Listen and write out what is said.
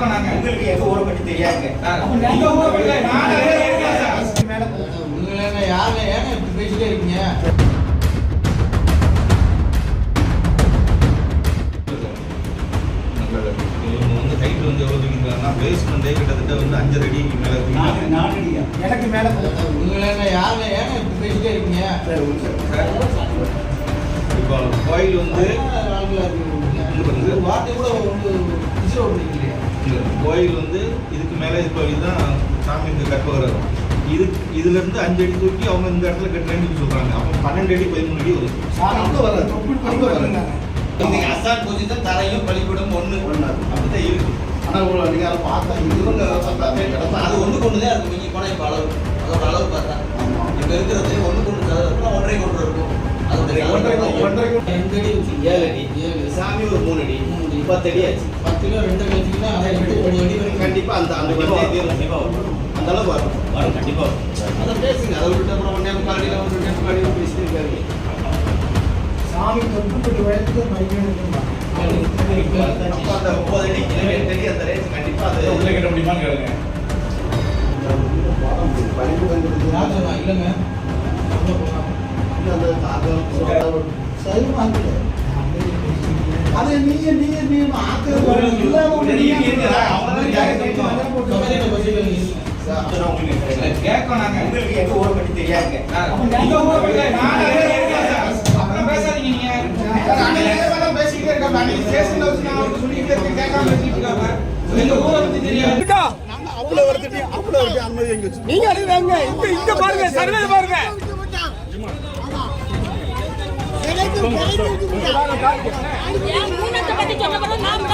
கேட்கோம் நாங்க. உங்களுக்கு எங்க ஊரை பத்தி தெரியாதுங்க. நீங்க ஊரை பத்தி நான் இருக்கேன் சார். மேல உங்களை யாருங்க ஏங்க இப்படி பேசிட்டே இருக்கீங்க? ஹைட் வந்து எவ்வளோ தூக்கிங்கன்னா பேஸ்மெண்ட்டே கிட்டத்தட்ட வந்து 5 அடிக்கு மேலே நானடியா எனக்கு மேல உங்களை யாருங்க ஏங்க இப்படி பேசிட்டே இருக்கீங்க? இப்போ கோயில் வந்து ஒரு வார்த்தை கூட கோயில் வந்து இதுக்கு மேலே இப்போ இதுதான் சாமிக்கு கற்பகிரகம். இதுல இருந்து 5 அடி தூக்கி அவங்க இந்த இடத்துல கட்டுறேன்னு சொல்றாங்க. அப்போ 12 அடி 13 அடி வரும். இன்னைக்கு அசான் பொசிஷன் தரையும் பள்ளிக்கூடம் ஒண்ணு அப்படிதான் இருக்கு. ஆனா நீங்க அதை பார்த்தா இவங்க அது ஒண்ணுக்கு ஒண்ணுதான் இருக்கும். நீங்க போனா இப்ப அளவு அதோட அளவு பார்த்தா இப்ப இருக்கிறது ஒண்ணுக்கு ஒண்ணு இருக்கும், 1.5 கொண்டு இருக்கும். அதோட 2 அடி 7 அடி சாமி ஒரு 3 அடி 10 அடி ஆச்சு. 10 கிலோ 2 கிலோ வச்சுக்கிட்டா 1 அடி வரைக்கும் கண்டிப்பா அந்த கண்டிப்பா வரும். அந்த அளவு வரும் கண்டிப்பா வரும். அதை பேசுங்க. அதை விட்டு அப்புறம் 1.5 காலையில பேசிட்டு இருக்காரு. சாமி தொட்டு வயதுக்கு மைக்கேனுக்கு அப்போ அந்த 30 அடி 8 அடி அந்த ரேஸ் கண்டிப்பா அது உள்ள கட்ட முடியுமான்னு கேளுங்க. இல்லைங்க அது நீ கேட்கோம் நாங்க. உங்களுக்கு எங்க ஊரை பத்தி தெரியாதுங்க. நீங்க ஊரை பத்தி நான் இருக்கேன் சார். அப்புறம் பேசாதீங்க நீங்க. பேசிக்கிட்டே இருக்காங்க. அன்னைக்கு ஸ்டேஷன்ல வச்சு நான் அவருக்கு சொல்லிக்கிட்டே இருக்கேன். கேட்காம பேசிட்டு இருக்காங்க. எங்க ஊரை பத்தி தெரியாது. நீங்க அடிவாங்க. இங்க பாருங்க, சர்வே பாருங்க. மூணத்தை பத்தி சொன்ன நான்